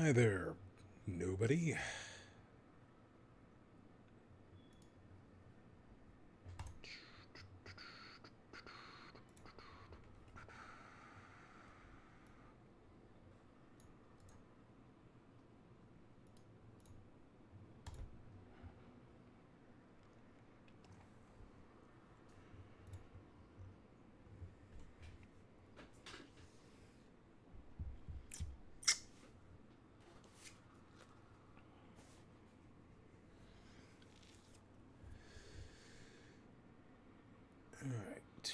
Hi there, nobody. Alright.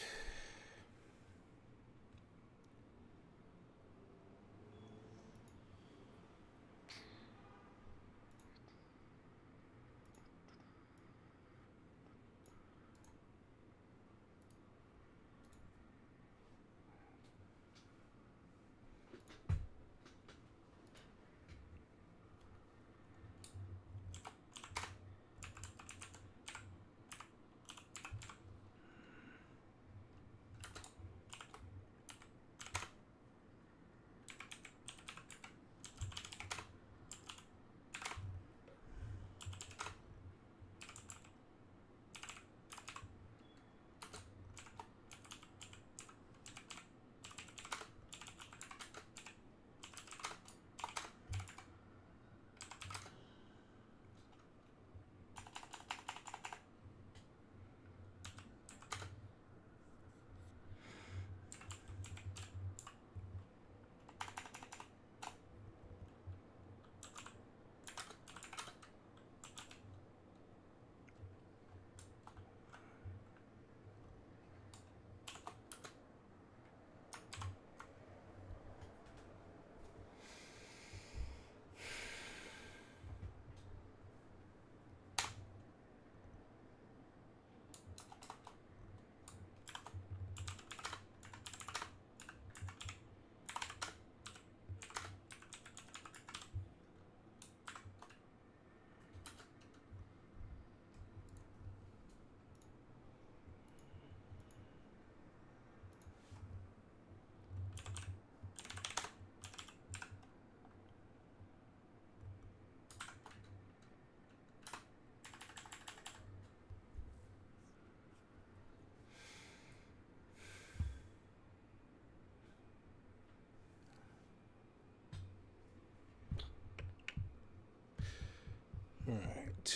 Alright.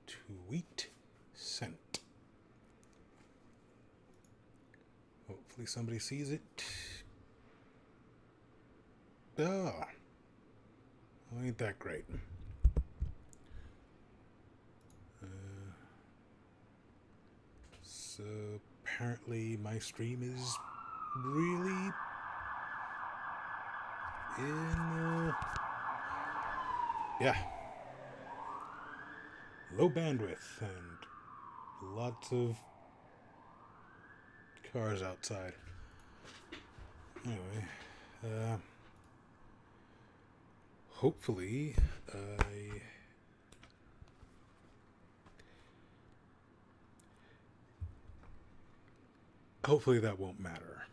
Tweet sent. Hopefully somebody sees it. Ah. Well, ain't that great. So apparently my stream is really in yeah, low bandwidth and lots of cars outside. Anyway, hopefully I hopefully that won't matter.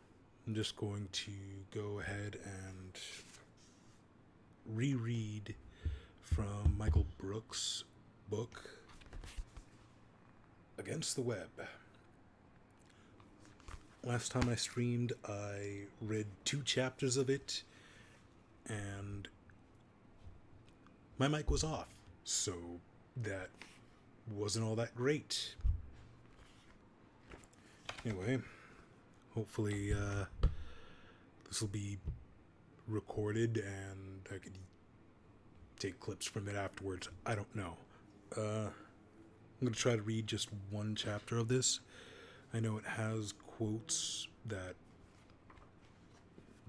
I'm just going to go ahead and reread from Michael Brooks' book Against the Web. Last time I streamed, I read 2 chapters of it, and my mic was off, so that wasn't all that great. Anyway, hopefully this will be recorded and I could take clips from it afterwards. I don't know. I'm going to try to read just 1 chapter of this. I know it has quotes that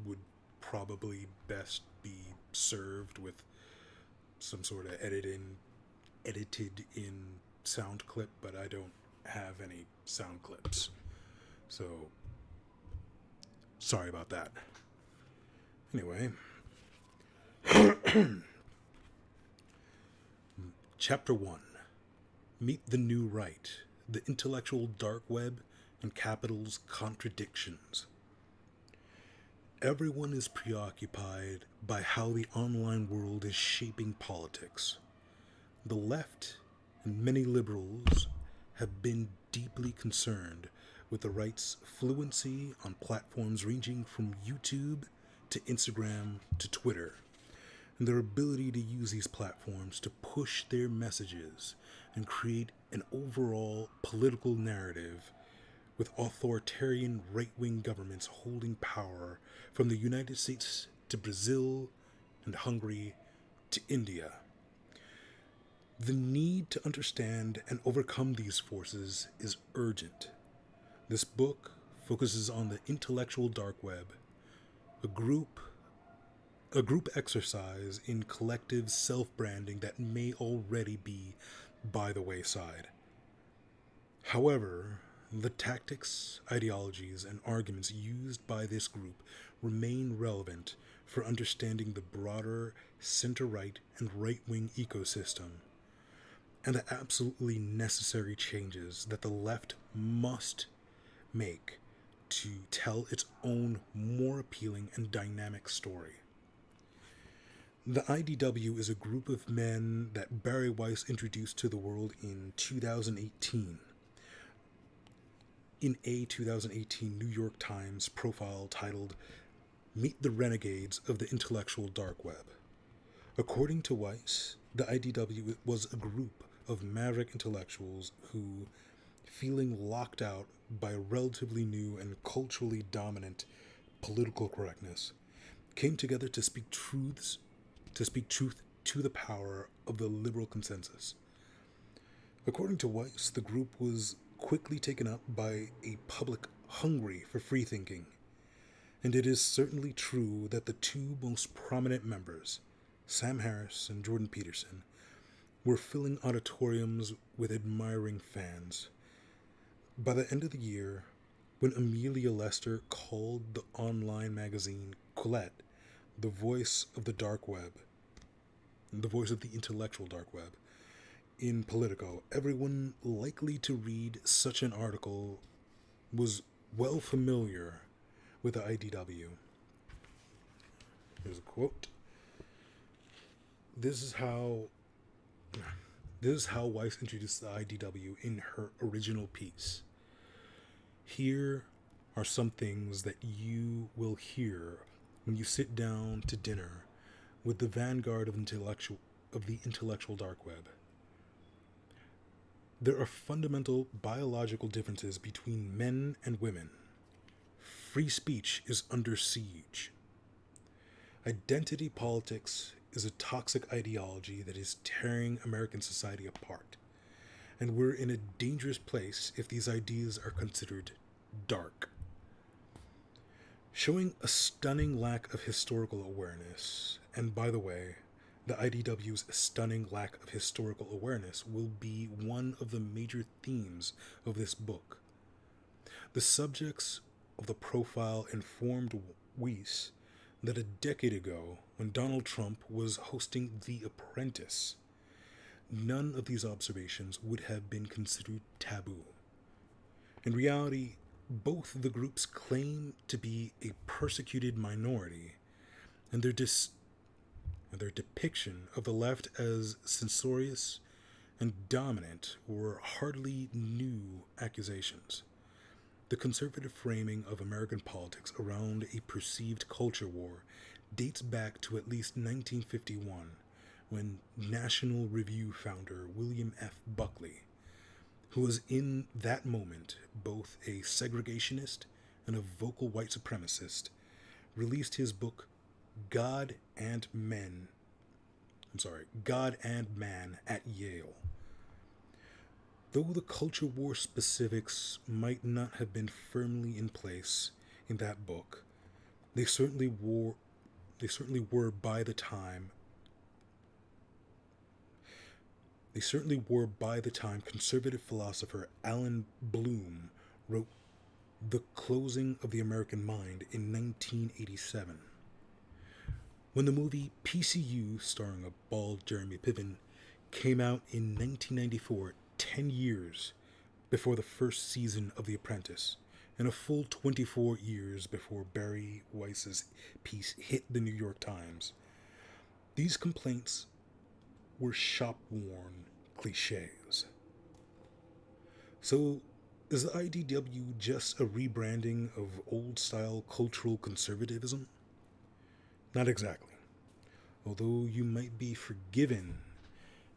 would probably best be served with some sort of edited in sound clip, but I don't have any sound clips. So, sorry about that. Anyway, Chapter 1. Meet the New Right, the Intellectual Dark Web, and Capital's Contradictions. Everyone is preoccupied by how the online world is shaping politics. The left and many liberals have been deeply concerned with the right's fluency on platforms ranging from YouTube to Instagram to Twitter, and their ability to use these platforms to push their messages and create an overall political narrative with authoritarian right wing governments holding power from the United States to Brazil and Hungary to India. The need to understand and overcome these forces is urgent. This book focuses on the intellectual dark web, a group exercise in collective self-branding that may already be by the wayside. However, the tactics, ideologies, and arguments used by this group remain relevant for understanding the broader center-right and right-wing ecosystem and the absolutely necessary changes that the left must make to tell its own more appealing and dynamic story. The IDW is a group of men that Barry Weiss introduced to the world in 2018. In a 2018 New York Times profile titled Meet the Renegades of the Intellectual Dark Web. According to Weiss, the IDW was a group of maverick intellectuals who, feeling locked out by relatively new and culturally dominant political correctness, came together to speak truth to the power of the liberal consensus. According to Weiss, the group was quickly taken up by a public hungry for free thinking, and it is certainly true that the two most prominent members, Sam Harris and Jordan Peterson, were filling auditoriums with admiring fans. By the end of the year, when Amelia Lester called the online magazine Colette the voice of the dark web, the voice of the intellectual dark web, in Politico, everyone likely to read such an article was well familiar with the IDW. Here's a quote. This is how Weiss introduced the IDW in her original piece. Here are some things that you will hear when you sit down to dinner with the vanguard of the intellectual dark web. There are fundamental biological differences between men and women. Free speech is under siege. Identity politics is a toxic ideology that is tearing American society apart, and we're in a dangerous place if these ideas are considered dark. Showing a stunning lack of historical awareness, and by the way, the IDW's stunning lack of historical awareness will be one of the major themes of this book. The subjects of the profile informed Weiss that a decade ago, when Donald Trump was hosting The Apprentice, none of these observations would have been considered taboo. In reality, both the groups claim to be a persecuted minority, and their depiction of the left as censorious and dominant were hardly new accusations. The conservative framing of American politics around a perceived culture war dates back to at least 1951, when National Review founder William F. Buckley, who was in that moment both a segregationist and a vocal white supremacist, released his book God and Man at Yale. Though the culture war specifics might not have been firmly in place in that book, they certainly were by the time conservative philosopher Allen Bloom wrote The Closing of the American Mind in 1987. When the movie PCU, starring a bald Jeremy Piven, came out in 1994, 10 years before the first season of The Apprentice, and a full 24 years before Barry Weiss's piece hit the New York Times. These complaints were shop-worn cliches. So, is the IDW just a rebranding of old-style cultural conservatism? Not exactly. Although you might be forgiven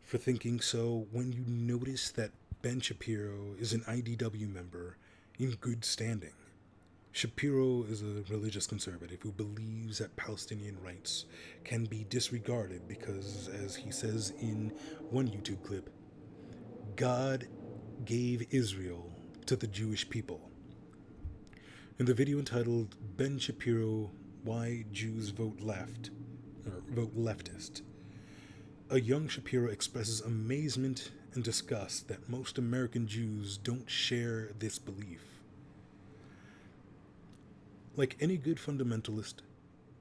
for thinking so when you notice that Ben Shapiro is an IDW member in good standing. Shapiro is a religious conservative who believes that Palestinian rights can be disregarded because, as he says in one YouTube clip, God gave Israel to the Jewish people. In the video entitled Ben Shapiro, Why Jews Vote Left, or Vote Leftist, a young Shapiro expresses amazement and disgust that most American Jews don't share this belief. Like any good fundamentalist,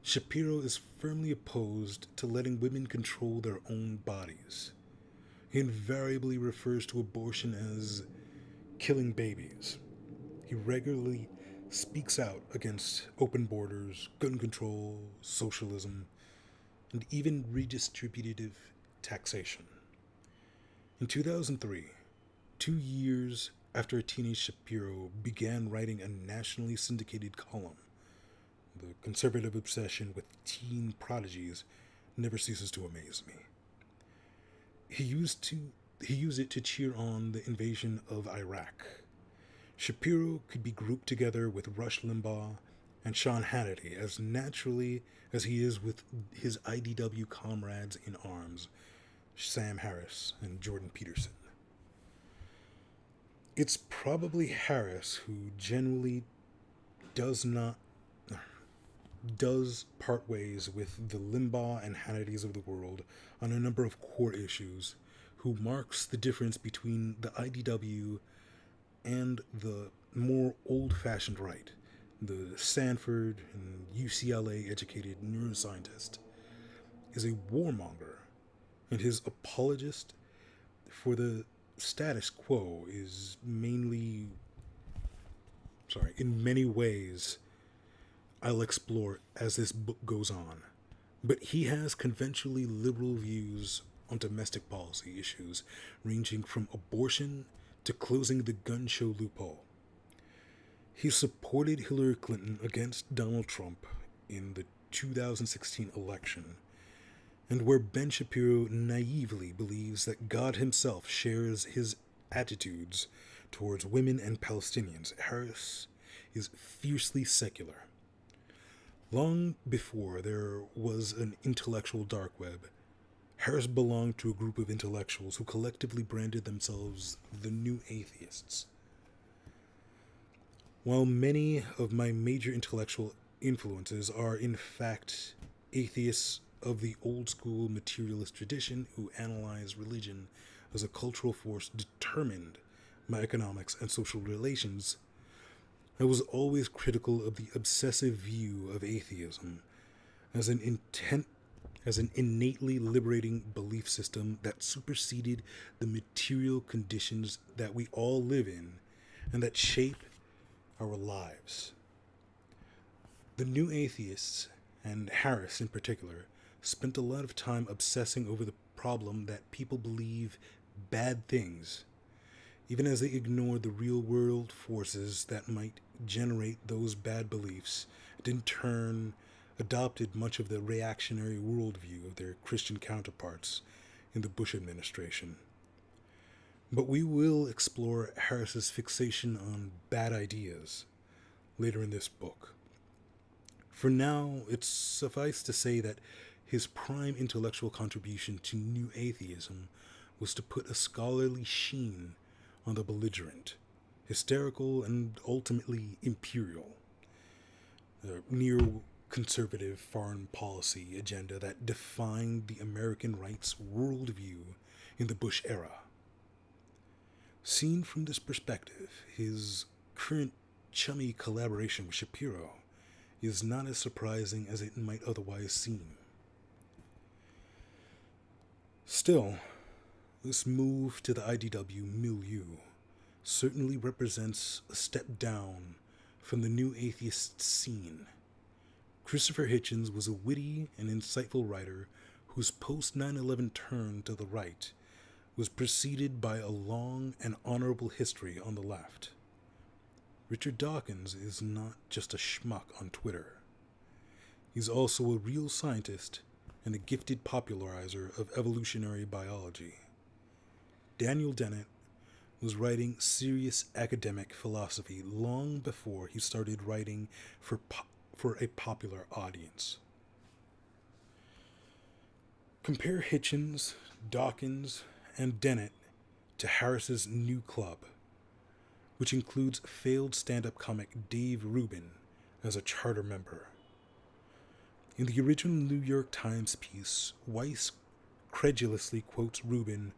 Shapiro is firmly opposed to letting women control their own bodies. He invariably refers to abortion as killing babies. He regularly speaks out against open borders, gun control, socialism, and even redistributive taxation. In 2003, 2 years after a teenage Shapiro began writing a nationally syndicated column, the conservative obsession with teen prodigies never ceases to amaze me. He used it to cheer on the invasion of Iraq. Shapiro could be grouped together with Rush Limbaugh and Sean Hannity as naturally as he is with his IDW comrades in arms, Sam Harris and Jordan Peterson. It's probably Harris who generally does part ways with the Limbaugh and Hannitys of the world on a number of core issues, who marks the difference between the IDW and the more old-fashioned right, the Stanford and UCLA-educated neuroscientist, is a warmonger, and his apologist for the status quo is in many ways I'll explore as this book goes on. But he has conventionally liberal views on domestic policy issues, ranging from abortion to closing the gun show loophole. He supported Hillary Clinton against Donald Trump in the 2016 election, and where Ben Shapiro naively believes that God himself shares his attitudes towards women and Palestinians, Harris is fiercely secular. Long before there was an intellectual dark web, Harris belonged to a group of intellectuals who collectively branded themselves the New Atheists. While many of my major intellectual influences are in fact atheists of the old-school materialist tradition who analyze religion as a cultural force determined by economics and social relations, I was always critical of the obsessive view of atheism as an innately liberating belief system that superseded the material conditions that we all live in and that shape our lives. The New Atheists, and Harris in particular, spent a lot of time obsessing over the problem that people believe bad things, even as they ignore the real-world forces that might generate those bad beliefs, and in turn adopted much of the reactionary worldview of their Christian counterparts in the Bush administration. But we will explore Harris's fixation on bad ideas later in this book. For now, it's suffice to say that his prime intellectual contribution to New Atheism was to put a scholarly sheen on the belligerent, hysterical, and ultimately imperial, neo-conservative foreign policy agenda that defined the American right's worldview in the Bush era. Seen from this perspective, his current chummy collaboration with Shapiro is not as surprising as it might otherwise seem. Still, this move to the IDW milieu certainly represents a step down from the new atheist scene. Christopher Hitchens was a witty and insightful writer whose post 9/11 turn to the right was preceded by a long and honorable history on the left. Richard Dawkins is not just a schmuck on Twitter. He's also a real scientist and a gifted popularizer of evolutionary biology. Daniel Dennett was writing serious academic philosophy long before he started writing for a popular audience. Compare Hitchens, Dawkins, and Dennett to Harris's new club, which includes failed stand-up comic Dave Rubin as a charter member. In the original New York Times piece, Weiss credulously quotes Rubin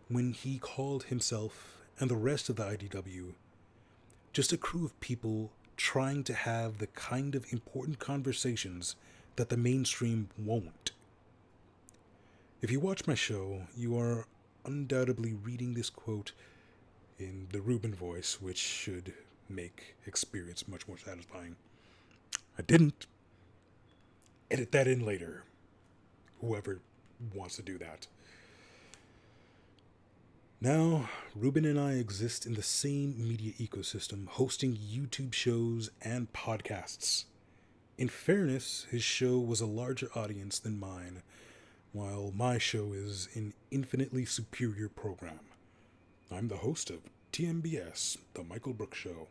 when he called himself and the rest of the IDW just a crew of people trying to have the kind of important conversations that the mainstream won't. If you watch my show, you are undoubtedly reading this quote in the Rubin voice, which should make experience much more satisfying. I didn't. Edit that in later. Whoever wants to do that. Now, Rubin and I exist in the same media ecosystem, hosting YouTube shows and podcasts. In fairness, his show was a larger audience than mine, while my show is an infinitely superior program. I'm the host of TMBS, The Michael Brooks Show.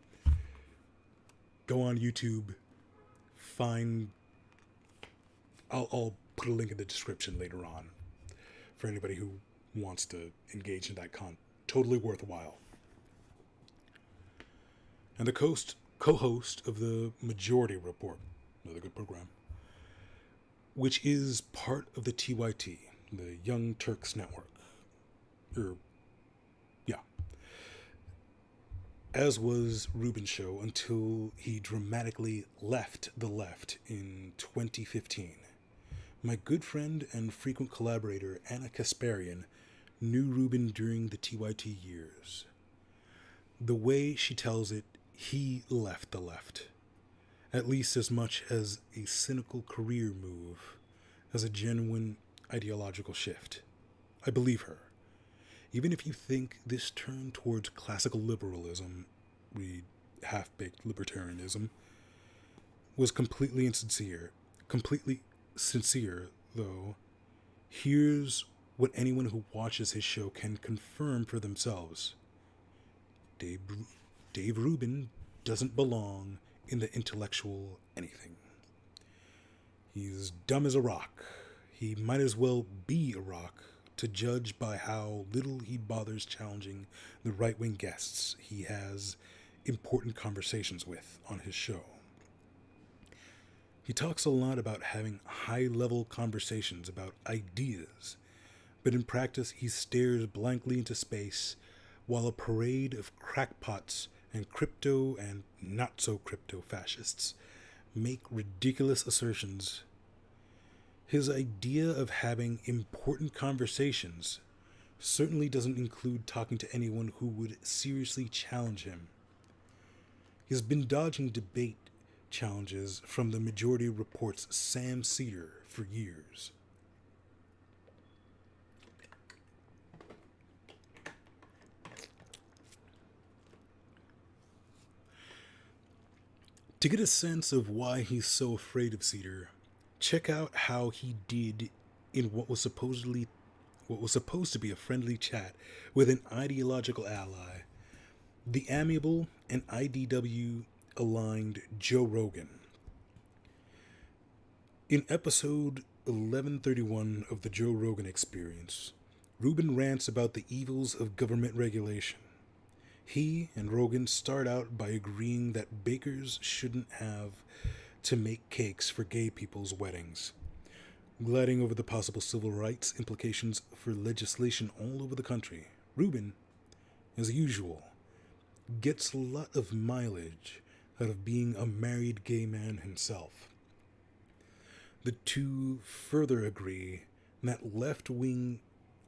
Go on YouTube, I'll put a link in the description later on for anybody who wants to engage in that totally worthwhile. And the co-host of the Majority Report, another good program, which is part of the TYT, the Young Turks Network. As was Rubin's show until he dramatically left the left in 2015. My good friend and frequent collaborator Anna Kasparian knew Rubin during the TYT years. The way she tells it, he left the left, at least as much as a cynical career move as a genuine ideological shift. I believe her. Even if you think this turn towards classical liberalism, read half-baked libertarianism, was completely sincere, though, here's what anyone who watches his show can confirm for themselves. Dave Rubin doesn't belong in the intellectual anything. He's dumb as a rock. He might as well be a rock, to judge by how little he bothers challenging the right-wing guests he has important conversations with on his show. He talks a lot about having high-level conversations about ideas, but in practice he stares blankly into space while a parade of crackpots and crypto and not-so-crypto fascists make ridiculous assertions. His idea of having important conversations certainly doesn't include talking to anyone who would seriously challenge him. He's been dodging debate challenges from the Majority Report's Sam Seder for years. To get a sense of why he's so afraid of Seder, check out how he did in what was supposed to be a friendly chat with an ideological ally, the amiable and IDW-aligned Joe Rogan. In episode 1131 of the Joe Rogan Experience, Rubin rants about the evils of government regulation. He and Rogan start out by agreeing that bakers shouldn't have to make cakes for gay people's weddings, gliding over the possible civil rights implications for legislation all over the country. Rubin, as usual, gets a lot of mileage out of being a married gay man himself. The two further agree that left-wing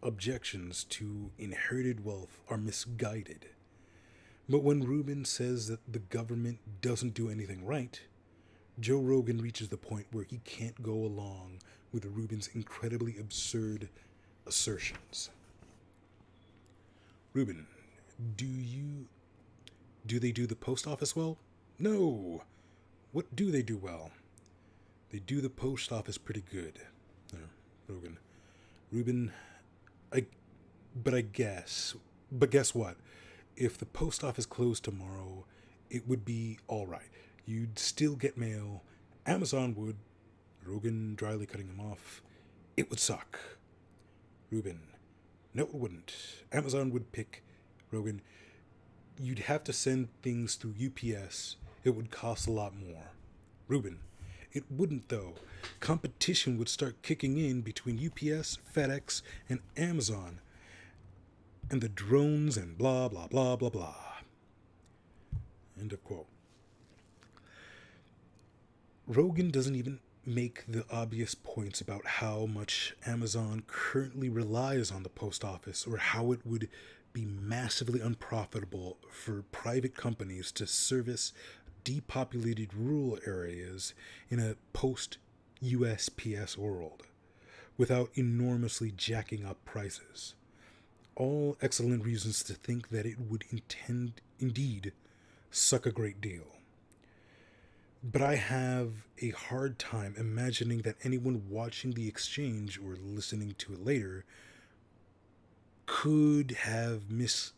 objections to inherited wealth are misguided, But when Rubin says that the government doesn't do anything right, Joe Rogan reaches the point where he can't go along with Rubin's incredibly absurd assertions. Rubin, do they do the post office well? No. What do they do well? They do the post office pretty good. Rogan. Rubin, but guess what? If the post office closed tomorrow, it would be alright. You'd still get mail. Amazon would. Rogan dryly cutting him off. It would suck. Rubin. No, it wouldn't. Amazon would pick. Rogan. You'd have to send things through UPS. It would cost a lot more. Rubin. It wouldn't, though. Competition would start kicking in between UPS, FedEx, and Amazon. And the drones and blah, blah, blah, blah, blah. End of quote. Rogan doesn't even make the obvious points about how much Amazon currently relies on the post office or how it would be massively unprofitable for private companies to service depopulated rural areas in a post-USPS world without enormously jacking up prices. All excellent reasons to think that it would indeed suck a great deal. But I have a hard time imagining that anyone watching the exchange or listening to it later could have missed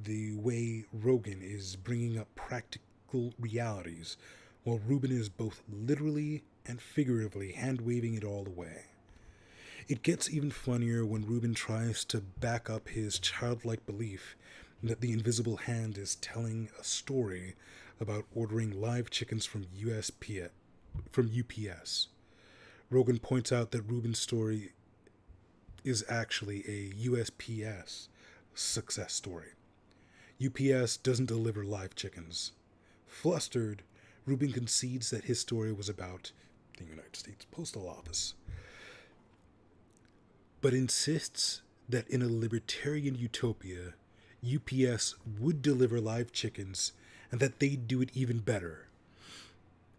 the way Rogan is bringing up practical realities, while Rubin is both literally and figuratively hand-waving it all away. It gets even funnier when Rubin tries to back up his childlike belief that the invisible hand is telling a story about ordering live chickens from UPS. Rogan points out that Rubin's story is actually a USPS success story. UPS doesn't deliver live chickens. Flustered, Rubin concedes that his story was about the United States Postal Office, but insists that in a libertarian utopia, UPS would deliver live chickens and that they'd do it even better.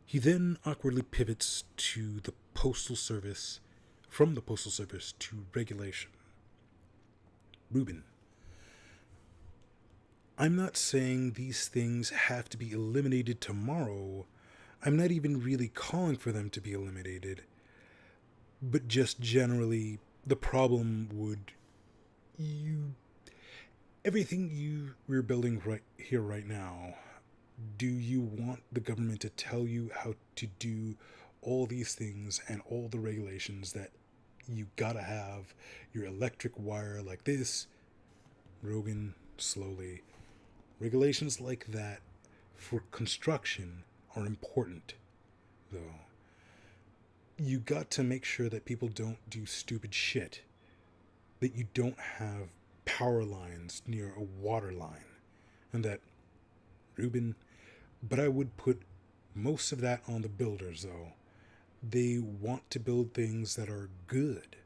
He then awkwardly pivots to the Postal Service, from the Postal Service to regulation. Rubin. I'm not saying these things have to be eliminated tomorrow. I'm not even really calling for them to be eliminated. But just generally, the problem would... Everything we're building right here, right now, do you want the government to tell you how to do all these things and all the regulations that you gotta have your electric wire like this? Rogan, slowly. Regulations like that for construction are important, though. You got to make sure that people don't do stupid shit, that you don't have power lines near a water line, and that, Rubin, but I would put most of that on the builders, though. They want to build things that are good.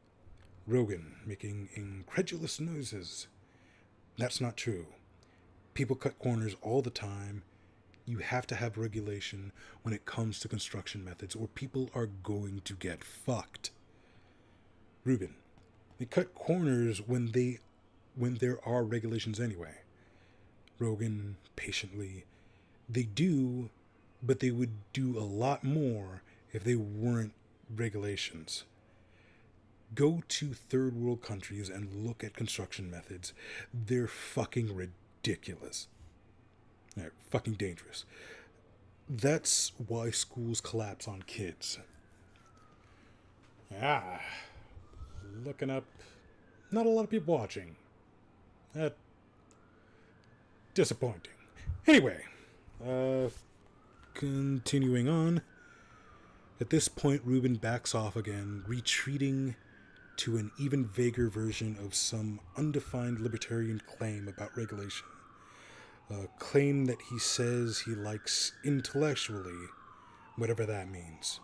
Rogan, making incredulous noises. That's not true. People cut corners all the time. You have to have regulation when it comes to construction methods, or people are going to get fucked. Rubin, they cut corners when there are regulations anyway. Rogan, patiently, they do, but they would do a lot more if they weren't regulations. Go to third world countries and look at construction methods. They're fucking ridiculous. They're fucking dangerous. That's why schools collapse on kids. Looking up. Not a lot of people watching. Disappointing. Anyway, continuing on. At this point, Rubin backs off again, retreating to an even vaguer version of some undefined libertarian claim about regulation. A claim that he says he likes intellectually, whatever that means.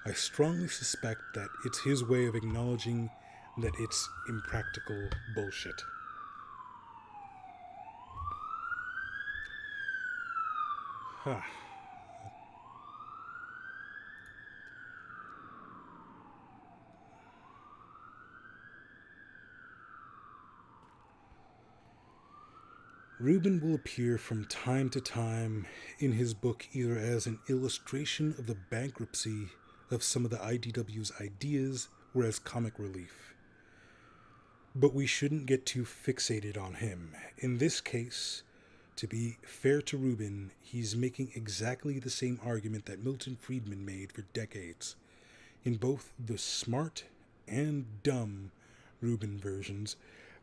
I strongly suspect that it's his way of acknowledging that it's impractical bullshit. Huh. Rubin will appear from time to time in his book either as an illustration of the bankruptcy of some of the IDW's ideas or as comic relief. But we shouldn't get too fixated on him. In this case, to be fair to Rubin, he's making exactly the same argument that Milton Friedman made for decades. In both the smart and dumb Rubin versions,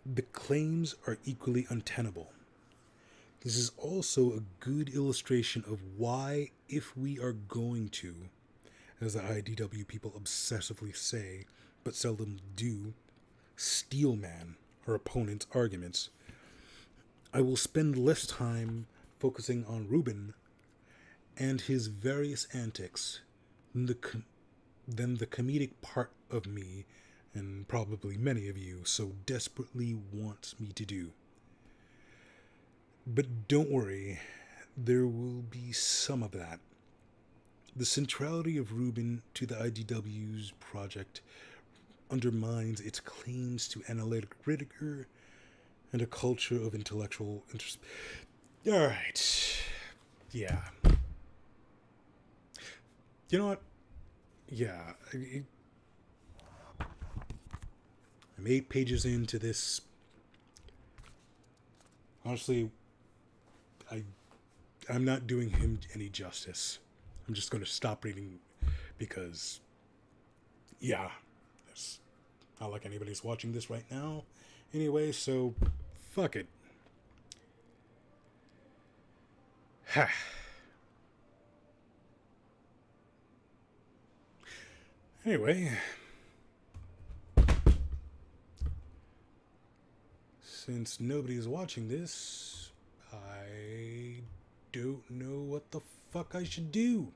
the claims are equally untenable. This is also a good illustration of why, if we are going to, as the IDW people obsessively say, but seldom do, steelman our opponent's arguments, I will spend less time focusing on Rubin and his various antics than the comedic part of me, and probably many of you, so desperately wants me to do. But don't worry, there will be some of that. The centrality of Rubin to the IDW's project undermines its claims to analytic rigor and a culture of intellectual interest. Alright. Yeah. You know what? Yeah. I'm 8 pages into this. Honestly, I'm not doing him any justice. I'm just going to stop reading because, yeah, it's not like anybody's watching this right now. Anyway, so fuck it. Anyway, since nobody's watching this, I don't know what the fuck I should do.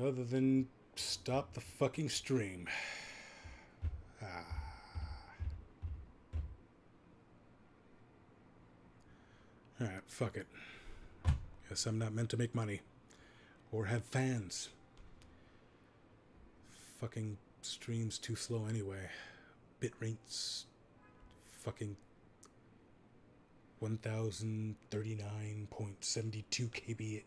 Other than stop the fucking stream. Alright, fuck it. Guess I'm not meant to make money. Or have fans. Fucking stream's too slow anyway. Bitrate's fucking 1039.72 kbps.